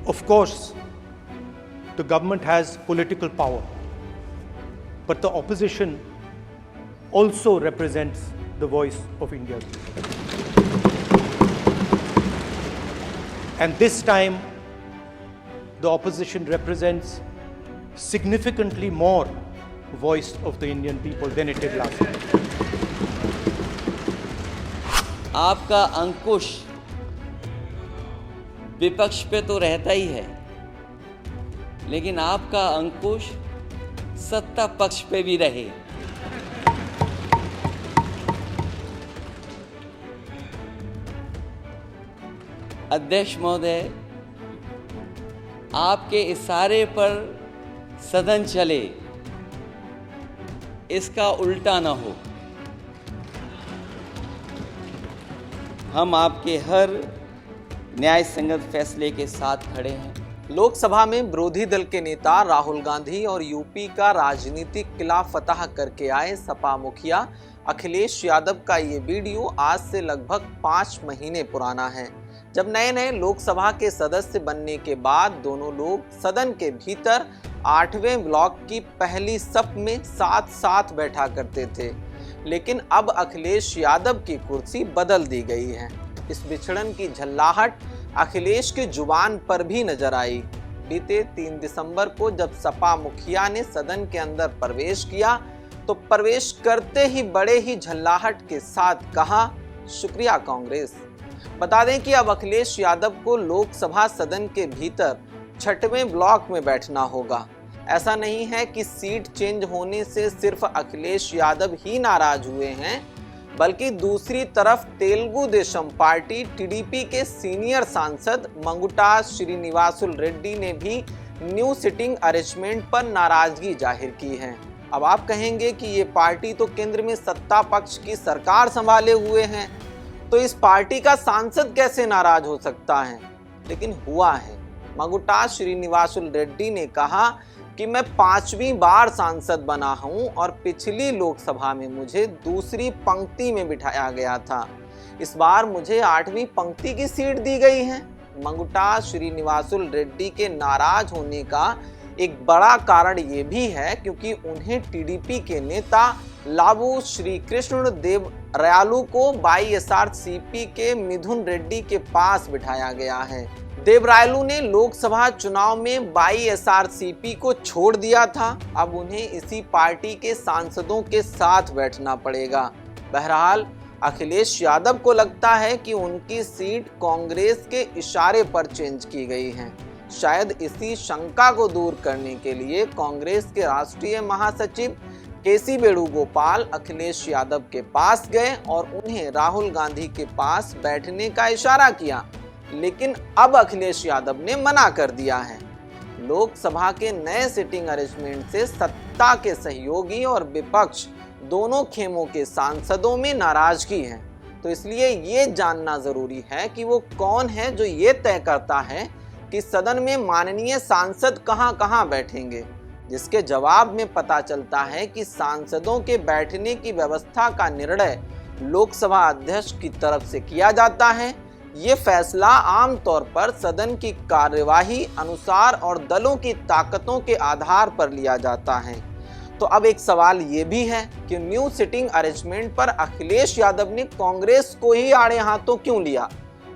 Of course, the government has political power, but the opposition also represents the voice of India. And this time, the opposition represents significantly more voice of the Indian people than it did last time. आपका अंकुश विपक्ष पे तो रहता ही है, लेकिन आपका अंकुश सत्ता पक्ष पे भी रहे। अध्यक्ष महोदय, आपके इशारे पर सदन चले, इसका उल्टा न हो। हम आपके हर न्याय संगत फैसले के साथ खड़े हैं। लोकसभा में विरोधी दल के नेता राहुल गांधी और यूपी का राजनीतिक किला फतह करके आए सपा मुखिया अखिलेश यादव का ये वीडियो आज से लगभग 5 महीने पुराना है, जब नए नए लोकसभा के सदस्य बनने के बाद दोनों लोग सदन के भीतर 8वें ब्लॉक की पहली सफ में साथ साथ बैठा करते थे। लेकिन अब अखिलेश यादव की कुर्सी बदल दी गई है। इस बिछड़न की झल्लाहट अखिलेश की जुबान पर भी नजर आई। बीते 3 दिसंबर को जब सपा मुखिया ने सदन के अंदर प्रवेश किया तो प्रवेश करते ही बड़े ही झल्लाहट के साथ कहा, शुक्रिया कांग्रेस। बता दें कि अब अखिलेश यादव को लोकसभा सदन के भीतर 6वें ब्लॉक में बैठना होगा। ऐसा नहीं है कि सीट चेंज होने से सिर्फ अखिलेश यादव ही नाराज हुए हैं, बल्कि दूसरी तरफ तेलुगु देशम पार्टी टीडीपी के सीनियर सांसद मंगुटा श्रीनिवासुल रेड्डी ने भी न्यू सिटिंग अरेंजमेंट पर नाराजगी जाहिर की है। अब आप कहेंगे कि ये पार्टी तो केंद्र में सत्ता पक्ष की सरकार संभाले हुए हैं, तो इस पार्टी का सांसद कैसे नाराज हो सकता है? लेकिन हुआ है। मंगुटा श्रीनिवासुल रेड्डी ने कहा कि मैं 5वीं बार सांसद बना हूं और पिछली लोकसभा में मुझे दूसरी पंक्ति में बिठाया गया था। इस बार मुझे 8वीं पंक्ति की सीट दी गई है। मंगुटा श्रीनिवासुल रेड्डी के नाराज होने का एक बड़ा कारण ये भी है क्योंकि उन्हें टीडीपी के नेता लाबू श्री कृष्ण देव रयालू को वाईएसआरसीपी के मिथुन रेड्डी के पास बिठाया गया है। देवरायलू ने लोकसभा चुनाव में वाईएसआरसीपी को छोड़ दिया था, अब उन्हें इसी पार्टी के सांसदों के साथ बैठना पड़ेगा। बहरहाल अखिलेश यादव को लगता है कि उनकी सीट कांग्रेस के इशारे पर चेंज की गई है। शायद इसी शंका को दूर करने के लिए कांग्रेस के राष्ट्रीय महासचिव केसी वेणुगोपाल अखिलेश यादव के पास गए और उन्हें राहुल गांधी के पास बैठने का इशारा किया, लेकिन अब अखिलेश यादव ने मना कर दिया है। लोकसभा के नए सिटिंग अरेंजमेंट से सत्ता के सहयोगी और विपक्ष दोनों खेमों के सांसदों में नाराजगी है, तो इसलिए ये जानना जरूरी है कि वो कौन है जो ये तय करता है कि सदन में माननीय सांसद कहां-कहां बैठेंगे, जिसके जवाब में पता चलता है कि सांसदों के बैठने की व्यवस्था का निर्णय लोकसभा अध्यक्ष की तरफ से किया जाता है। ये फैसला आमतौर पर सदन की कार्यवाही अनुसार और दलों की ताकतों के आधार पर लिया जाता है। तो अब एक सवाल ये भी है कि न्यू सिटिंग अरेंजमेंट पर अखिलेश यादव ने कांग्रेस को ही आड़े हाथों क्यों लिया?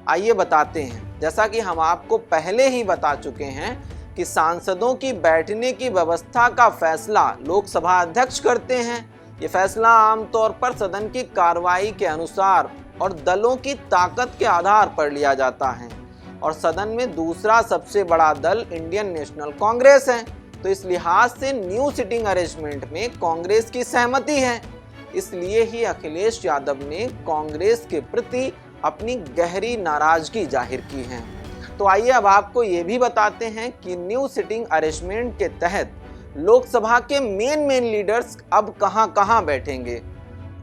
आइए बताते हैं। जैसा कि हम आपको पहले ही बता चुके हैं कि सांसदों की बैठने की व्यवस्था का फैसला लोकसभा अध्यक्ष करते हैं। ये फैसला आमतौर पर सदन की कार्रवाई के अनुसार और दलों की ताकत के आधार पर लिया जाता है, और सदन में दूसरा सबसे बड़ा दल इंडियन नेशनल कांग्रेस है, तो इस लिहाज से न्यू सिटिंग अरेंजमेंट में कांग्रेस की सहमति है। इसलिए ही अखिलेश यादव ने कांग्रेस के प्रति अपनी गहरी नाराजगी जाहिर की है। तो आइए अब आपको ये भी बताते हैं कि न्यू सिटिंग अरेंजमेंट के तहत लोकसभा के मेन लीडर्स अब कहां बैठेंगे।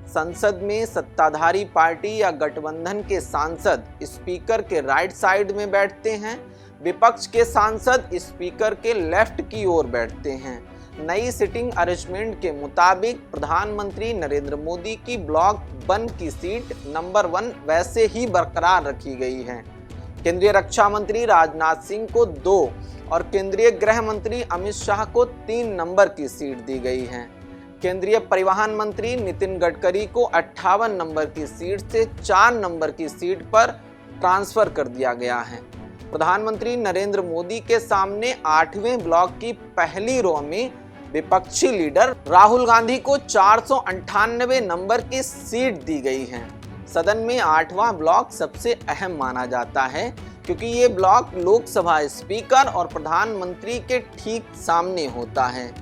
संसद में सत्ताधारी पार्टी या गठबंधन के सांसद स्पीकर के राइट साइड में बैठते हैं, विपक्ष के सांसद स्पीकर के लेफ्ट की ओर बैठते हैं। नई सिटिंग अरेंजमेंट के मुताबिक प्रधानमंत्री नरेंद्र मोदी की ब्लॉक 1 की सीट नंबर 1 वैसे ही बरकरार रखी गई है। केंद्रीय रक्षा मंत्री राजनाथ सिंह को 2 और केंद्रीय गृह मंत्री अमित शाह को 3 नंबर की सीट दी गई है। केंद्रीय परिवहन मंत्री नितिन गडकरी को 58 नंबर की सीट से 4 नंबर की सीट पर ट्रांसफर कर दिया गया है। प्रधानमंत्री नरेंद्र मोदी के सामने 8वें ब्लॉक की पहली रो में विपक्षी लीडर राहुल गांधी को 498 नंबर की सीट दी गई है। सदन में 8वां ब्लॉक सबसे अहम माना जाता है क्योंकि ये ब्लॉक लोकसभा स्पीकर और प्रधानमंत्री के ठीक सामने होता है।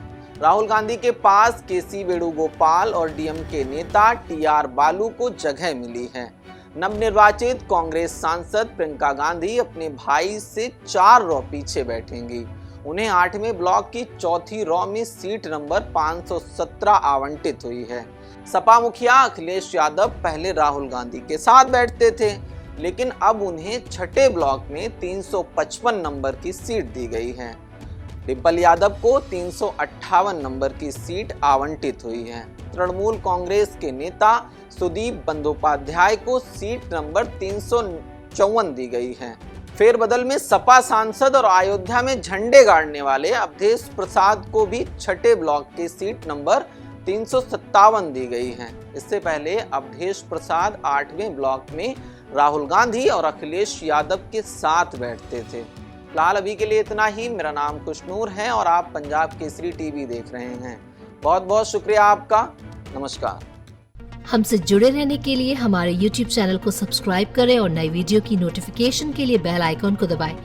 राहुल गांधी के पास केसी वेणुगोपाल और डीएमके नेता टीआर बालू को जगह मिली है। नवनिर्वाचित कांग्रेस सांसद प्रियंका गांधी अपने भाई से 4 रो पीछे बैठेंगी। उन्हें 8वें ब्लॉक की चौथी रो में सीट नंबर 517 आवंटित हुई है। सपा मुखिया अखिलेश यादव पहले राहुल गांधी के साथ बैठते थे, लेकिन अब उन्हें 6ठे ब्लॉक में 355 नंबर की सीट दी गई है। डिम्पल यादव को 358 नंबर की सीट आवंटित हुई है। तृणमूल कांग्रेस के नेता सुदीप बंदोपाध्याय को सीट नंबर 354 दी गई है। फेरबदल में सपा सांसद और अयोध्या में झंडे गाड़ने वाले अवधेश प्रसाद को भी 6ठे ब्लॉक की सीट नंबर 357 दी गई है। इससे पहले अवधेश प्रसाद 8वें ब्लॉक में राहुल गांधी और अखिलेश यादव के साथ बैठते थे। फिलहाल अभी के लिए इतना ही। मेरा नाम खुशनूर है और आप पंजाब केसरी टीवी देख रहे हैं। बहुत बहुत शुक्रिया आपका। नमस्कार। हमसे जुड़े रहने के लिए हमारे YouTube चैनल को सब्सक्राइब करें और नई वीडियो की नोटिफिकेशन के लिए बेल आइकॉन को दबाएं।